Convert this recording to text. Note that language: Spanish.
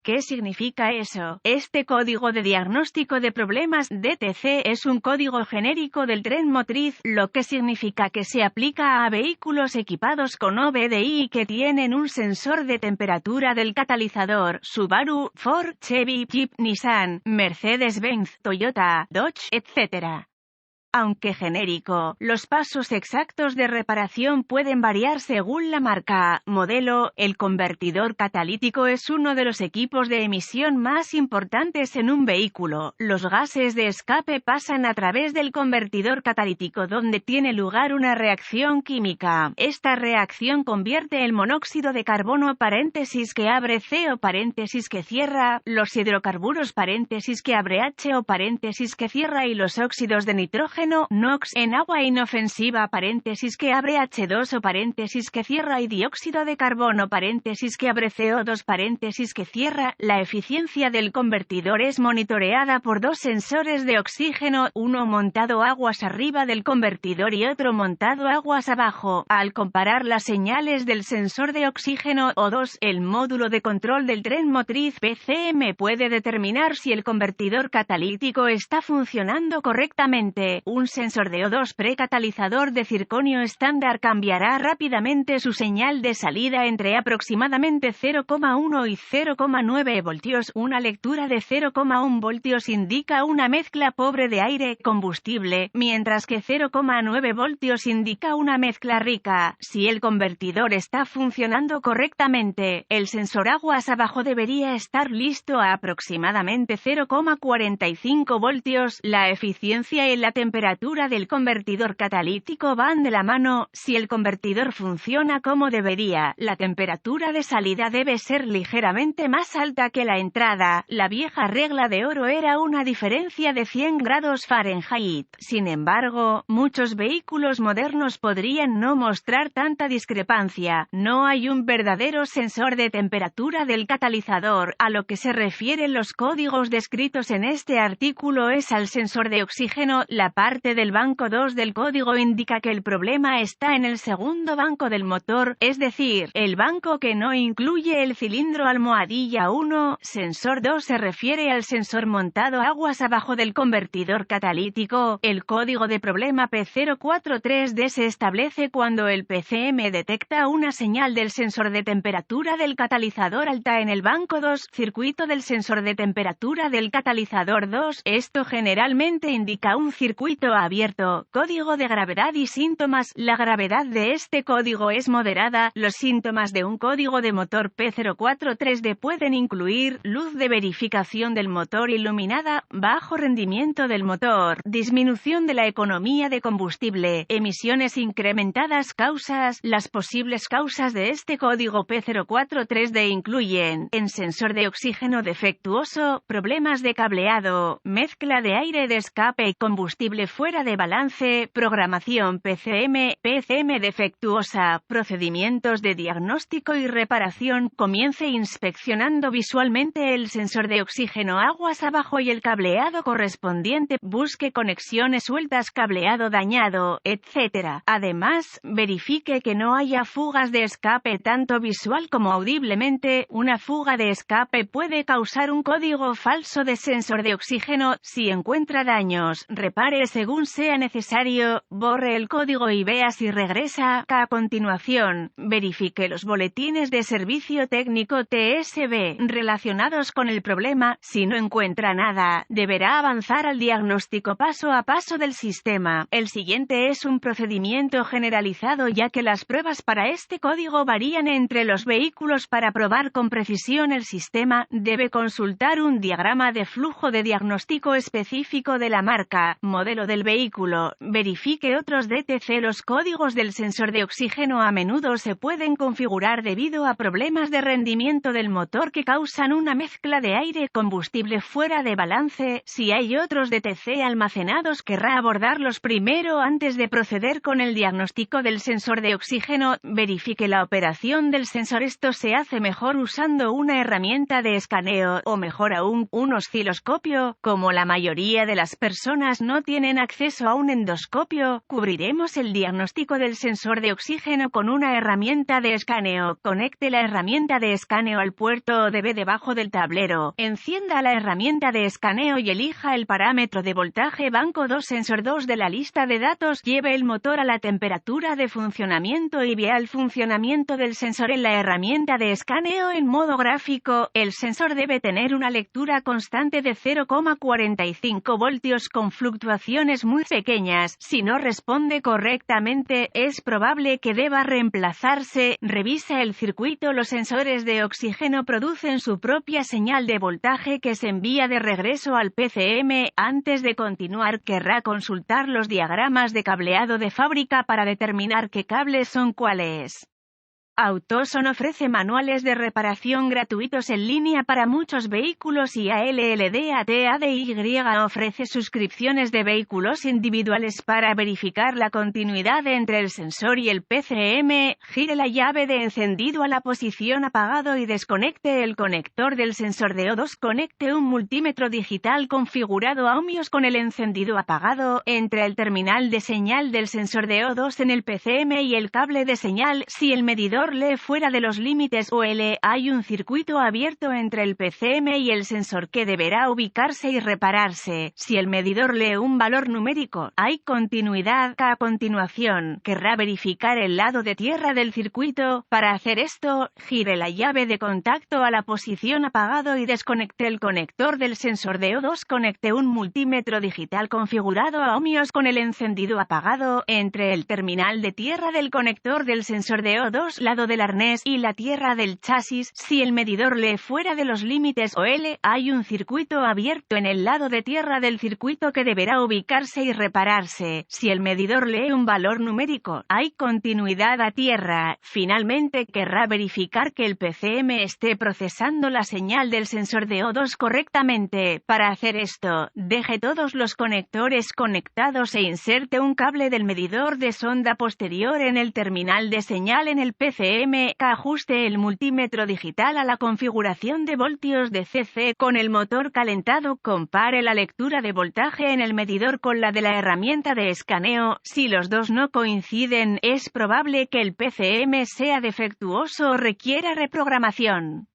¿Qué significa eso? Este código de diagnóstico de problemas DTC es un código genérico del tren motriz, lo que significa que se aplica a vehículos equipados con OBDI y que tienen un sensor de temperatura del catalizador: Subaru, Ford, Chevy, Jeep, Nissan, Mercedes-Benz, Toyota, Dodge, etc. Aunque genérico, los pasos exactos de reparación pueden variar según la marca, modelo. El convertidor catalítico es uno de los equipos de emisión más importantes en un vehículo. Los gases de escape pasan a través del convertidor catalítico, donde tiene lugar una reacción química. Esta reacción convierte el monóxido de carbono que abre CO que cierra, los hidrocarburos que abre HO que cierra y los óxidos de nitrógeno NOx en agua inofensiva que abre H2O que cierra y dióxido de carbono que abre CO2 que cierra. La eficiencia del convertidor es monitoreada por dos sensores de oxígeno, uno montado aguas arriba del convertidor y otro montado aguas abajo. Al comparar las señales del sensor de oxígeno O2, el módulo de control del tren motriz PCM puede determinar si el convertidor catalítico está funcionando correctamente. Un sensor de O2 precatalizador de circonio estándar cambiará rápidamente su señal de salida entre aproximadamente 0,1 y 0,9 voltios. Una lectura de 0,1 voltios indica una mezcla pobre de aire-combustible, mientras que 0,9 voltios indica una mezcla rica. Si el convertidor está funcionando correctamente, el sensor aguas abajo debería estar listo a aproximadamente 0,45 voltios. La eficiencia y la temperatura del convertidor catalítico van de la mano. Si el convertidor funciona como debería, la temperatura de salida debe ser ligeramente más alta que la entrada. La vieja regla de oro era una diferencia de 100 grados Fahrenheit. Sin embargo, muchos vehículos modernos podrían no mostrar tanta discrepancia. No hay un verdadero sensor de temperatura del catalizador. A lo que se refieren los códigos descritos en este artículo es al sensor de oxígeno. La parte del banco 2 del código indica que el problema está en el segundo banco del motor, es decir, el banco que no incluye el cilindro almohadilla 1. Sensor 2 se refiere al sensor montado aguas abajo del convertidor catalítico. El código de problema P043D se establece cuando el PCM detecta una señal del sensor de temperatura del catalizador alta en el banco 2, circuito del sensor de temperatura del catalizador 2. Esto generalmente indica un circuito abierto. Código de gravedad y síntomas. La gravedad de este código es moderada. Los síntomas de un código de motor P043D pueden incluir luz de verificación del motor iluminada, bajo rendimiento del motor, disminución de la economía de combustible, emisiones incrementadas. Causas. Las posibles causas de este código P043D incluyen en sensor de oxígeno defectuoso, problemas de cableado, mezcla de aire de escape, combustible fuera de balance, programación PCM defectuosa, procedimientos de diagnóstico y reparación. Comience inspeccionando visualmente el sensor de oxígeno aguas abajo y el cableado correspondiente. Busque conexiones sueltas, cableado dañado, etc. Además, verifique que no haya fugas de escape tanto visual como audiblemente. Una fuga de escape puede causar un código falso de sensor de oxígeno. Si encuentra daños, repare según sea necesario, borre el código y vea si regresa. A continuación, verifique los boletines de servicio técnico TSB relacionados con el problema. Si no encuentra nada, deberá avanzar al diagnóstico paso a paso del sistema. El siguiente es un procedimiento generalizado, ya que las pruebas para este código varían entre los vehículos. Para probar con precisión el sistema, debe consultar un diagrama de flujo de diagnóstico específico de la marca, modelo del vehículo. Verifique otros DTC. Los códigos del sensor de oxígeno a menudo se pueden configurar debido a problemas de rendimiento del motor que causan una mezcla de aire-combustible fuera de balance. Si hay otros DTC almacenados, querrá abordarlos primero antes de proceder con el diagnóstico del sensor de oxígeno. Verifique la operación del sensor. Esto se hace mejor usando una herramienta de escaneo, o mejor aún, un osciloscopio. Como la mayoría de las personas no tienen tienen acceso a un endoscopio, cubriremos el diagnóstico del sensor de oxígeno con una herramienta de escaneo. Conecte la herramienta de escaneo al puerto ODB debajo del tablero. Encienda la herramienta de escaneo y elija el parámetro de voltaje banco 2 sensor 2 de la lista de datos. Lleve el motor a la temperatura de funcionamiento y vea el funcionamiento del sensor en la herramienta de escaneo en modo gráfico. El sensor debe tener una lectura constante de 0,45 voltios con fluctuaciones muy pequeñas. Si no responde correctamente, es probable que deba reemplazarse. Revisa el circuito. Los sensores de oxígeno producen su propia señal de voltaje que se envía de regreso al PCM. Antes de continuar, querrá consultar los diagramas de cableado de fábrica para determinar qué cables son cuáles. AutoZone ofrece manuales de reparación gratuitos en línea para muchos vehículos y ALLDATADY ofrece suscripciones de vehículos individuales para verificar la continuidad entre el sensor y el PCM. Gire la llave de encendido a la posición apagado y desconecte el conector del sensor de O2. Conecte un multímetro digital configurado a ohmios con el encendido apagado entre el terminal de señal del sensor de O2 en el PCM y el cable de señal. Si el medidor lee fuera de los límites OL, hay un circuito abierto entre el PCM y el sensor que deberá ubicarse y repararse. Si el medidor lee un valor numérico, hay continuidad. A continuación, querrá verificar el lado de tierra del circuito. Para hacer esto, gire la llave de contacto a la posición apagado y desconecte el conector del sensor de O2. Conecte un multímetro digital configurado a ohmios con el encendido apagado entre el terminal de tierra del conector del sensor de O2, lado del arnés, y la tierra del chasis. Si el medidor lee fuera de los límites OL, hay un circuito abierto en el lado de tierra del circuito que deberá ubicarse y repararse. Si el medidor lee un valor numérico, hay continuidad a tierra. Finalmente, querrá verificar que el PCM esté procesando la señal del sensor de O2 correctamente. Para hacer esto, deje todos los conectores conectados e inserte un cable del medidor de sonda posterior en el terminal de señal en el PCM. Ajuste el multímetro digital a la configuración de voltios de CC con el motor calentado. Compare la lectura de voltaje en el medidor con la de la herramienta de escaneo. Si los dos no coinciden, es probable que el PCM sea defectuoso o requiera reprogramación.